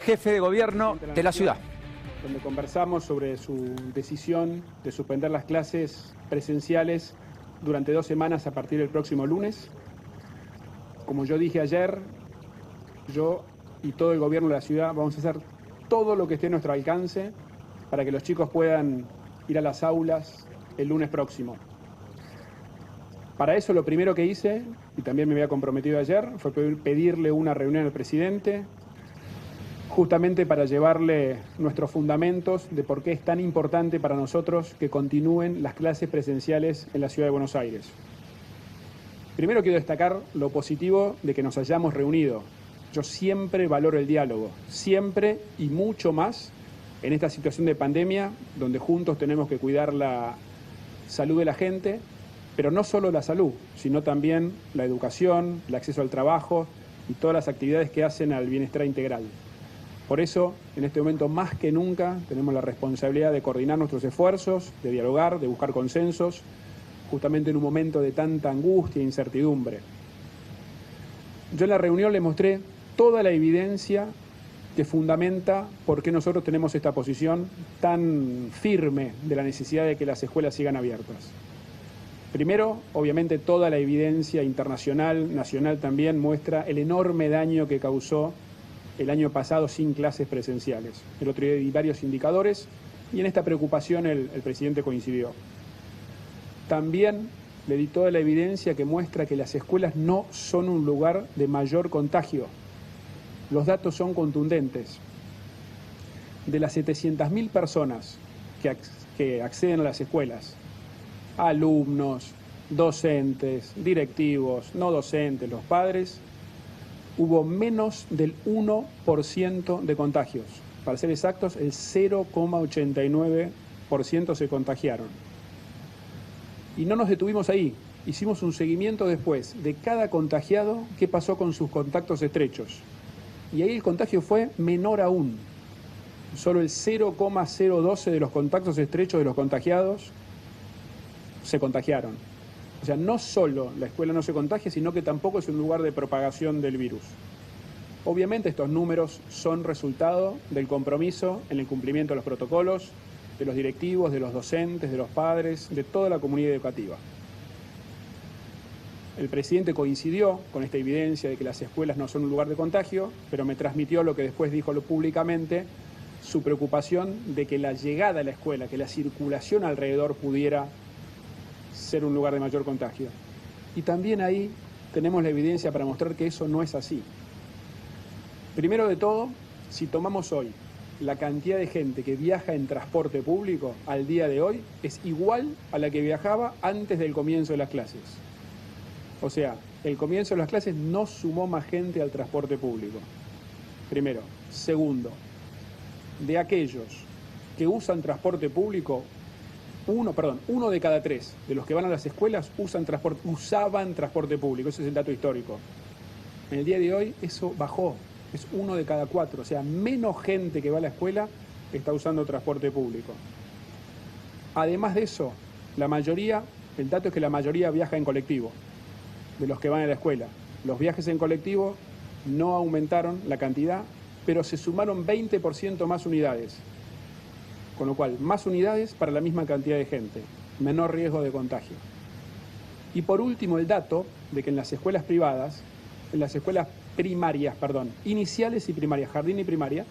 Jefe de gobierno de la ciudad. Donde conversamos sobre su decisión de suspender las clases presenciales durante 2 semanas a partir del próximo lunes. Como yo dije ayer, yo y todo el gobierno de la ciudad vamos a hacer todo lo que esté a nuestro alcance para que los chicos puedan ir a las aulas el lunes próximo. Para eso lo primero que hice, y también me había comprometido ayer, fue pedirle una reunión al presidente, justamente para llevarle nuestros fundamentos de por qué es tan importante para nosotros que continúen las clases presenciales en la ciudad de Buenos Aires. Primero quiero destacar lo positivo de que nos hayamos reunido. Yo siempre valoro el diálogo, siempre y mucho más en esta situación de pandemia, donde juntos tenemos que cuidar la salud de la gente, pero no solo la salud, sino también la educación, el acceso al trabajo y todas las actividades que hacen al bienestar integral. Por eso, en este momento más que nunca, tenemos la responsabilidad de coordinar nuestros esfuerzos, de dialogar, de buscar consensos, justamente en un momento de tanta angustia e incertidumbre. Yo en la reunión le mostré toda la evidencia que fundamenta por qué nosotros tenemos esta posición tan firme de la necesidad de que las escuelas sigan abiertas. Primero, obviamente, toda la evidencia internacional, nacional también, muestra el enorme daño que causó el año pasado sin clases presenciales. El otro día di varios indicadores y en esta preocupación el presidente coincidió. También le di toda la evidencia que muestra que las escuelas no son un lugar de mayor contagio. Los datos son contundentes. De las 700.000 personas que acceden a las escuelas, alumnos, docentes, directivos, no docentes, los padres, hubo menos del 1% de contagios. Para ser exactos, el 0,89% se contagiaron. Y no nos detuvimos ahí. Hicimos un seguimiento después de cada contagiado, qué pasó con sus contactos estrechos. Y ahí el contagio fue menor aún. Solo el 0,012 de los contactos estrechos de los contagiados se contagiaron. O sea, no solo la escuela no se contagia, sino que tampoco es un lugar de propagación del virus. Obviamente estos números son resultado del compromiso en el cumplimiento de los protocolos, de los directivos, de los docentes, de los padres, de toda la comunidad educativa. El presidente coincidió con esta evidencia de que las escuelas no son un lugar de contagio, pero me transmitió lo que después dijo públicamente, su preocupación de que la llegada a la escuela, que la circulación alrededor pudiera ser un lugar de mayor contagio. Y también ahí tenemos la evidencia para mostrar que eso no es así. Primero de todo, si tomamos hoy la cantidad de gente que viaja en transporte público al día de hoy, es igual a la que viajaba antes del comienzo de las clases. O sea, el comienzo de las clases no sumó más gente al transporte público. Primero. Segundo, de aquellos que usan transporte público, uno de cada 3 de los que van a las escuelas usaban transporte público. Ese es el dato histórico. En el día de hoy eso bajó, es 1 de cada 4, o sea, menos gente que va a la escuela está usando transporte público. Además de eso, el dato es que la mayoría viaja en colectivo, de los que van a la escuela. Los viajes en colectivo no aumentaron la cantidad, pero se sumaron 20% más unidades. Con lo cual, más unidades para la misma cantidad de gente, menor riesgo de contagio. Y por último, el dato de que en las escuelas primarias, iniciales y primarias, jardín y primaria,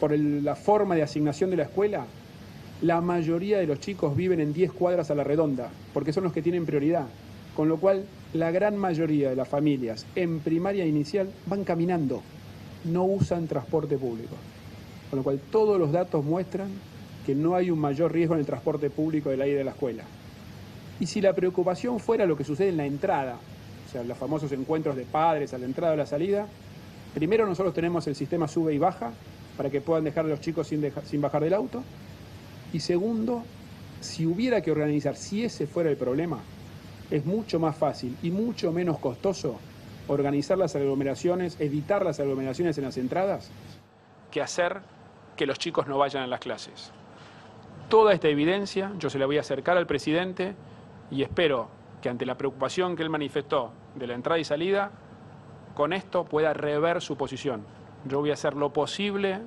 por la forma de asignación de la escuela, la mayoría de los chicos viven en 10 cuadras a la redonda, porque son los que tienen prioridad. Con lo cual, la gran mayoría de las familias en primaria inicial van caminando, no usan transporte público. Con lo cual, todos los datos muestran que no hay un mayor riesgo en el transporte público de la ida de la escuela. Y si la preocupación fuera lo que sucede en la entrada, o sea, los famosos encuentros de padres a la entrada o a la salida, primero nosotros tenemos el sistema sube y baja para que puedan dejar a los chicos sin bajar del auto. Y segundo, si hubiera que organizar, si ese fuera el problema, es mucho más fácil y mucho menos costoso organizar las aglomeraciones, evitar las aglomeraciones en las entradas, que hacer que los chicos no vayan a las clases. Toda esta evidencia yo se la voy a acercar al presidente y espero que ante la preocupación que él manifestó de la entrada y salida, con esto pueda rever su posición. Yo voy a hacer lo posible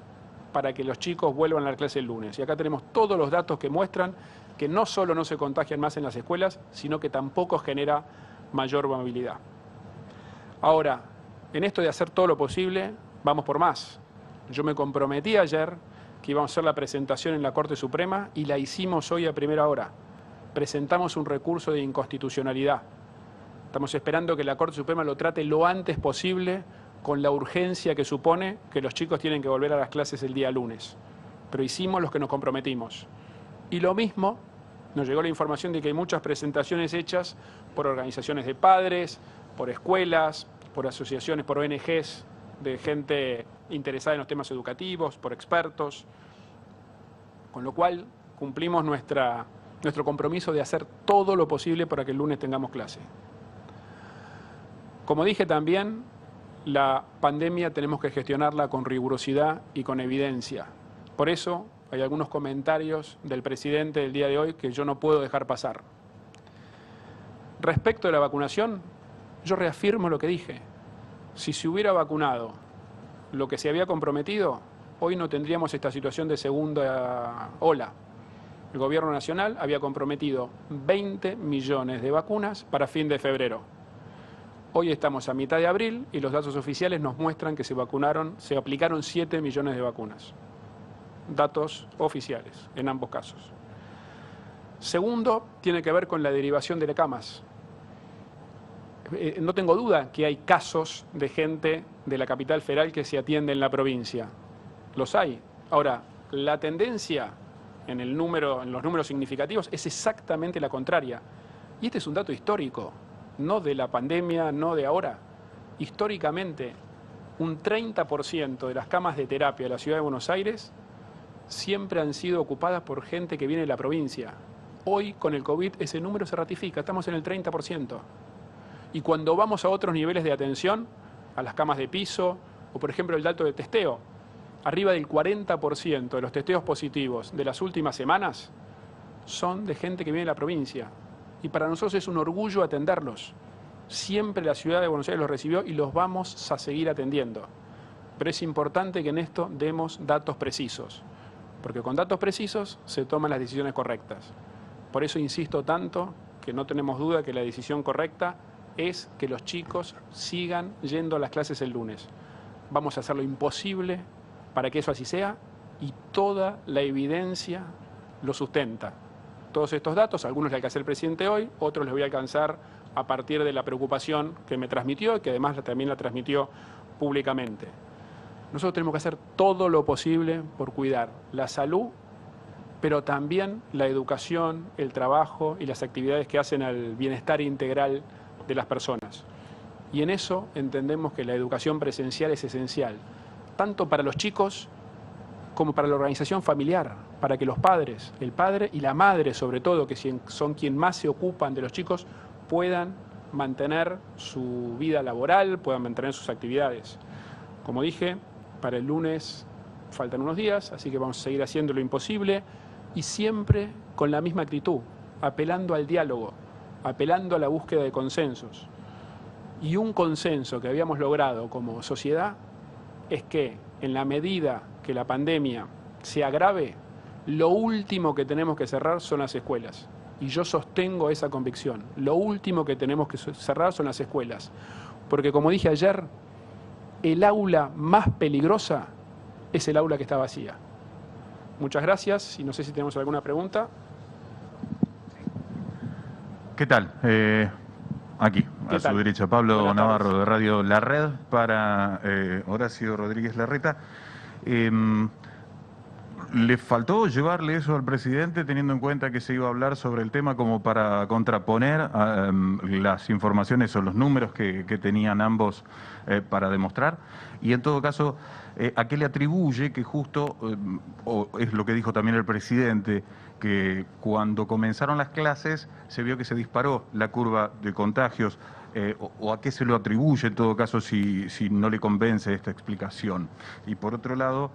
para que los chicos vuelvan a la clase el lunes. Y acá tenemos todos los datos que muestran que no solo no se contagian más en las escuelas, sino que tampoco genera mayor movilidad. Ahora, en esto de hacer todo lo posible, vamos por más. Yo me comprometí ayer que íbamos a hacer la presentación en la Corte Suprema y la hicimos hoy a primera hora. Presentamos un recurso de inconstitucionalidad. Estamos esperando que la Corte Suprema lo trate lo antes posible con la urgencia que supone que los chicos tienen que volver a las clases el día lunes. Pero hicimos los que nos comprometimos. Y lo mismo, nos llegó la información de que hay muchas presentaciones hechas por organizaciones de padres, por escuelas, por asociaciones, por ONGs, de gente interesada en los temas educativos, por expertos, con lo cual cumplimos nuestro compromiso de hacer todo lo posible para que el lunes tengamos clase. Como dije también, la pandemia tenemos que gestionarla con rigurosidad y con evidencia. Por eso hay algunos comentarios del presidente del día de hoy que yo no puedo dejar pasar. Respecto de la vacunación, yo reafirmo lo que dije. Si se hubiera vacunado lo que se había comprometido, hoy no tendríamos esta situación de segunda ola. El Gobierno Nacional había comprometido 20 millones de vacunas para fin de febrero. Hoy estamos a mitad de abril y los datos oficiales nos muestran que se aplicaron 7 millones de vacunas. Datos oficiales en ambos casos. Segundo, tiene que ver con la derivación de camas. No tengo duda que hay casos de gente de la capital federal que se atiende en la provincia. Los hay. Ahora, la tendencia en los números significativos es exactamente la contraria. Y este es un dato histórico, no de la pandemia, no de ahora. Históricamente, un 30% de las camas de terapia de la ciudad de Buenos Aires siempre han sido ocupadas por gente que viene de la provincia. Hoy, con el COVID, ese número se ratifica, estamos en el 30%. Y cuando vamos a otros niveles de atención, a las camas de piso, o por ejemplo el dato de testeo, arriba del 40% de los testeos positivos de las últimas semanas son de gente que viene de la provincia. Y para nosotros es un orgullo atenderlos. Siempre la ciudad de Buenos Aires los recibió y los vamos a seguir atendiendo. Pero es importante que en esto demos datos precisos, porque con datos precisos se toman las decisiones correctas. Por eso insisto tanto que no tenemos duda que la decisión correcta es que los chicos sigan yendo a las clases el lunes. Vamos a hacer lo imposible para que eso así sea y toda la evidencia lo sustenta. Todos estos datos, algunos le alcancé al presidente hoy, otros les voy a alcanzar a partir de la preocupación que me transmitió y que además también la transmitió públicamente. Nosotros tenemos que hacer todo lo posible por cuidar la salud, pero también la educación, el trabajo y las actividades que hacen al bienestar integral de las personas. Y en eso entendemos que la educación presencial es esencial, tanto para los chicos como para la organización familiar, para que los padres, el padre y la madre sobre todo, que son quienes más se ocupan de los chicos, puedan mantener su vida laboral, puedan mantener sus actividades. Como dije, para el lunes faltan unos días, así que vamos a seguir haciendo lo imposible y siempre con la misma actitud, apelando al diálogo, apelando a la búsqueda de consensos. Y un consenso que habíamos logrado como sociedad es que en la medida que la pandemia se agrave, lo último que tenemos que cerrar son las escuelas. Y yo sostengo esa convicción. Lo último que tenemos que cerrar son las escuelas. Porque como dije ayer, el aula más peligrosa es el aula que está vacía. Muchas gracias y no sé si tenemos alguna pregunta. ¿Qué tal? Aquí, a su derecha, Pablo Navarro de Radio La Red para Horacio Rodríguez Larreta. ¿Le faltó llevarle eso al presidente teniendo en cuenta que se iba a hablar sobre el tema como para contraponer las informaciones o los números que tenían ambos para demostrar? Y en todo caso, ¿a qué le atribuye que justo, o es lo que dijo también el presidente, que cuando comenzaron las clases se vio que se disparó la curva de contagios? ¿O a qué se lo atribuye en todo caso si no le convence esta explicación? Y por otro lado,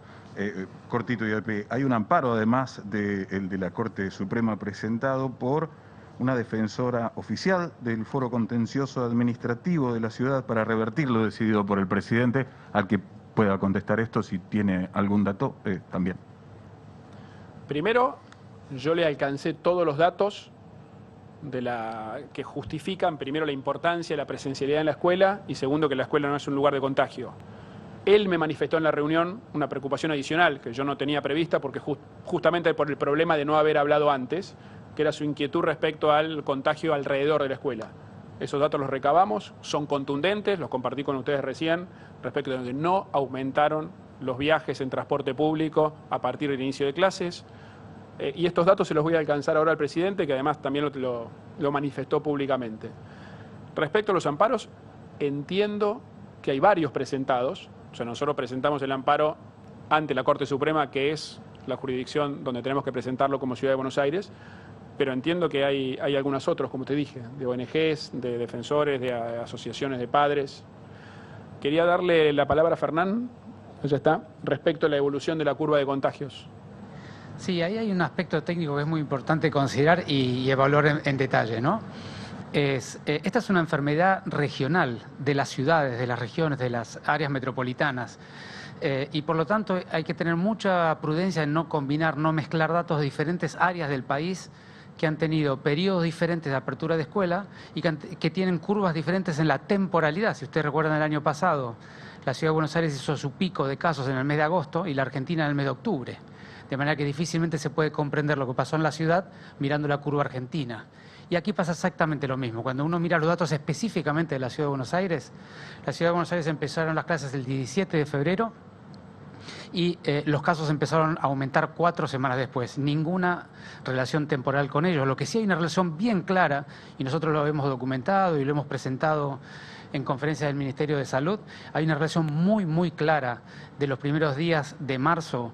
cortito y al pie, hay un amparo además el de la Corte Suprema presentado por una defensora oficial del Foro Contencioso Administrativo de la ciudad para revertir lo decidido por el presidente, al que pueda contestar esto, si tiene algún dato también. Primero, yo le alcancé todos los datos que justifican, primero, la importancia de la presencialidad en la escuela y segundo, que la escuela no es un lugar de contagio. Él me manifestó en la reunión una preocupación adicional que yo no tenía prevista porque justamente por el problema de no haber hablado antes, que era su inquietud respecto al contagio alrededor de la escuela. Esos datos los recabamos, son contundentes, los compartí con ustedes recién, respecto de que no aumentaron los viajes en transporte público a partir del inicio de clases. Y estos datos se los voy a alcanzar ahora al presidente, que además también lo manifestó públicamente. Respecto a los amparos, entiendo que hay varios presentados. O sea, nosotros presentamos el amparo ante la Corte Suprema, que es la jurisdicción donde tenemos que presentarlo como Ciudad de Buenos Aires, pero entiendo que hay algunos otros, como te dije, de ONGs, de defensores, de asociaciones de padres. Quería darle la palabra a Fernán, ya está, respecto a la evolución de la curva de contagios. Sí, ahí hay un aspecto técnico que es muy importante considerar y evaluar en detalle, ¿no? Esta es una enfermedad regional de las ciudades, de las regiones, de las áreas metropolitanas. Y por lo tanto hay que tener mucha prudencia en no combinar, no mezclar datos de diferentes áreas del país que han tenido periodos diferentes de apertura de escuela y que tienen curvas diferentes en la temporalidad. Si ustedes recuerdan, el año pasado la Ciudad de Buenos Aires hizo su pico de casos en el mes de agosto y la Argentina en el mes de octubre. De manera que difícilmente se puede comprender lo que pasó en la ciudad mirando la curva argentina. Y aquí pasa exactamente lo mismo. Cuando uno mira los datos específicamente de la Ciudad de Buenos Aires, la Ciudad de Buenos Aires empezaron las clases el 17 de febrero y los casos empezaron a aumentar 4 semanas después. Ninguna relación temporal con ellos. Lo que sí hay una relación bien clara, y nosotros lo hemos documentado y lo hemos presentado en conferencia del Ministerio de Salud, hay una relación muy, muy clara de los primeros días de marzo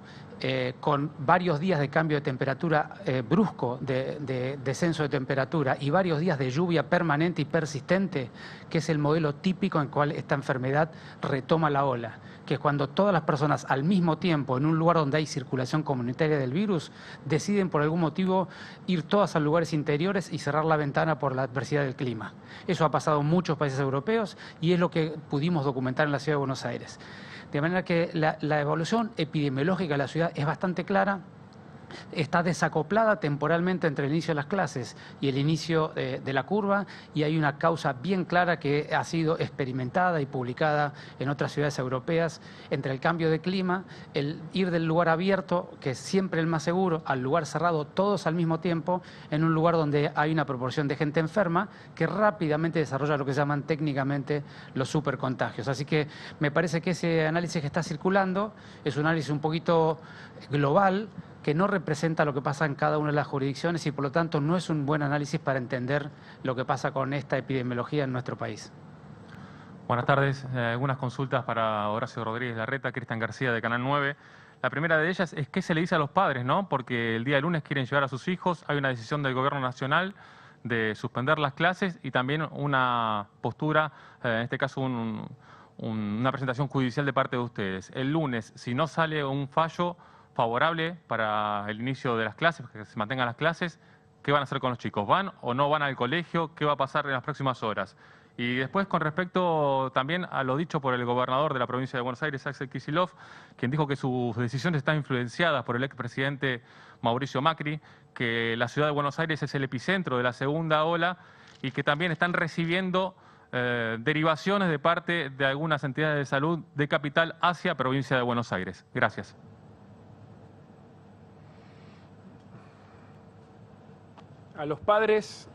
con varios días de cambio de temperatura brusco, de descenso de temperatura y varios días de lluvia permanente y persistente, que es el modelo típico en el cual esta enfermedad retoma la ola, que es cuando todas las personas al mismo tiempo, en un lugar donde hay circulación comunitaria del virus, deciden por algún motivo ir todas a lugares interiores y cerrar la ventana por la adversidad del clima. Eso ha pasado en muchos países europeos y es lo que pudimos documentar en la Ciudad de Buenos Aires. De manera que la evolución epidemiológica de la ciudad es bastante clara, está desacoplada temporalmente entre el inicio de las clases y el inicio de la curva, y hay una causa bien clara que ha sido experimentada y publicada en otras ciudades europeas entre el cambio de clima, el ir del lugar abierto, que es siempre el más seguro, al lugar cerrado, todos al mismo tiempo, en un lugar donde hay una proporción de gente enferma que rápidamente desarrolla lo que se llaman técnicamente los supercontagios. Así que me parece que ese análisis que está circulando es un análisis un poquito global, que no representa lo que pasa en cada una de las jurisdicciones y por lo tanto no es un buen análisis para entender lo que pasa con esta epidemiología en nuestro país. Buenas tardes. Algunas consultas para Horacio Rodríguez Larreta, Cristian García de Canal 9. La primera de ellas es qué se le dice a los padres, ¿no? Porque el día de lunes quieren llevar a sus hijos, hay una decisión del Gobierno Nacional de suspender las clases y también una postura, en este caso una presentación judicial de parte de ustedes. El lunes, si no sale un fallo favorable para el inicio de las clases, que se mantengan las clases, ¿qué van a hacer con los chicos? ¿Van o no van al colegio? ¿Qué va a pasar en las próximas horas? Y después, con respecto también a lo dicho por el gobernador de la provincia de Buenos Aires, Axel Kicillof, quien dijo que sus decisiones están influenciadas por el expresidente Mauricio Macri, que la ciudad de Buenos Aires es el epicentro de la segunda ola y que también están recibiendo derivaciones de parte de algunas entidades de salud de capital hacia provincia de Buenos Aires. Gracias. A los padres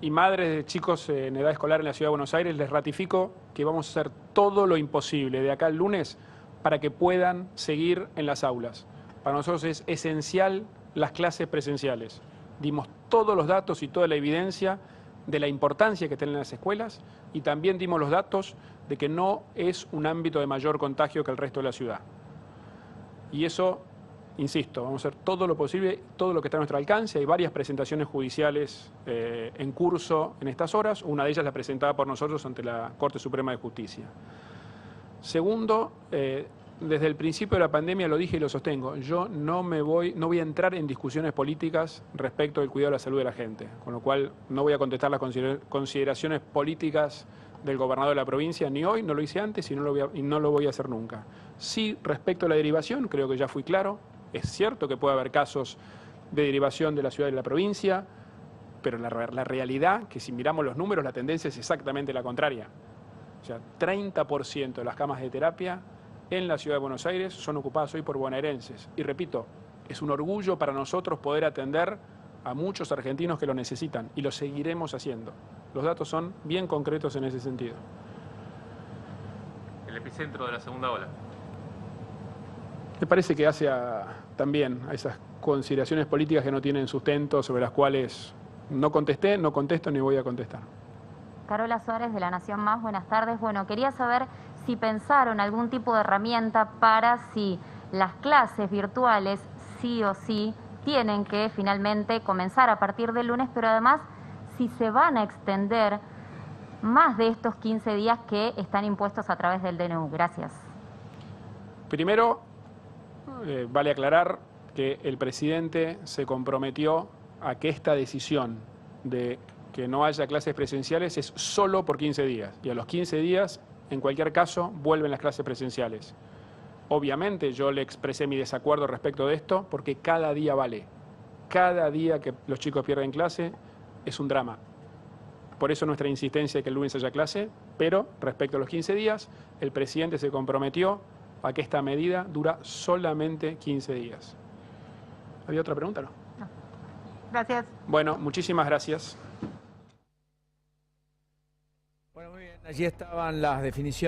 y madres de chicos en edad escolar en la Ciudad de Buenos Aires les ratifico que vamos a hacer todo lo imposible de acá al lunes para que puedan seguir en las aulas. Para nosotros es esencial las clases presenciales. Dimos todos los datos y toda la evidencia de la importancia que tienen las escuelas y también dimos los datos de que no es un ámbito de mayor contagio que el resto de la ciudad. Y eso, insisto, vamos a hacer todo lo posible, todo lo que está a nuestro alcance. Hay varias presentaciones judiciales en curso en estas horas. Una de ellas la presentada por nosotros ante la Corte Suprema de Justicia. Segundo, desde el principio de la pandemia lo dije y lo sostengo. Yo no voy a entrar en discusiones políticas respecto del cuidado de la salud de la gente. Con lo cual no voy a contestar las consideraciones políticas del gobernador de la provincia, ni hoy, no lo hice antes y no lo voy a hacer nunca. Sí, respecto a la derivación, creo que ya fui claro. Es cierto que puede haber casos de derivación de la ciudad y de la provincia, pero la realidad, que si miramos los números, la tendencia es exactamente la contraria. O sea, 30% de las camas de terapia en la ciudad de Buenos Aires son ocupadas hoy por bonaerenses. Y repito, es un orgullo para nosotros poder atender a muchos argentinos que lo necesitan, y lo seguiremos haciendo. Los datos son bien concretos en ese sentido. El epicentro de la segunda ola. Me parece que hace también a esas consideraciones políticas que no tienen sustento, sobre las cuales no contesté, no contesto ni voy a contestar. Carola Suárez, de La Nación Más, buenas tardes. Bueno, quería saber si pensaron algún tipo de herramienta para si las clases virtuales sí o sí tienen que finalmente comenzar a partir del lunes, pero además si se van a extender más de estos 15 días que están impuestos a través del DNU. Gracias. Primero, vale aclarar que el presidente se comprometió a que esta decisión de que no haya clases presenciales es solo por 15 días. Y a los 15 días, en cualquier caso, vuelven las clases presenciales. Obviamente yo le expresé mi desacuerdo respecto de esto porque cada día vale. Cada día que los chicos pierden clase es un drama. Por eso nuestra insistencia de que el lunes haya clase, pero respecto a los 15 días, el presidente se comprometió a que esta medida dura solamente 15 días. ¿Había otra pregunta, no? No. Gracias. Bueno, muchísimas gracias. Bueno, muy bien, allí estaban las definiciones.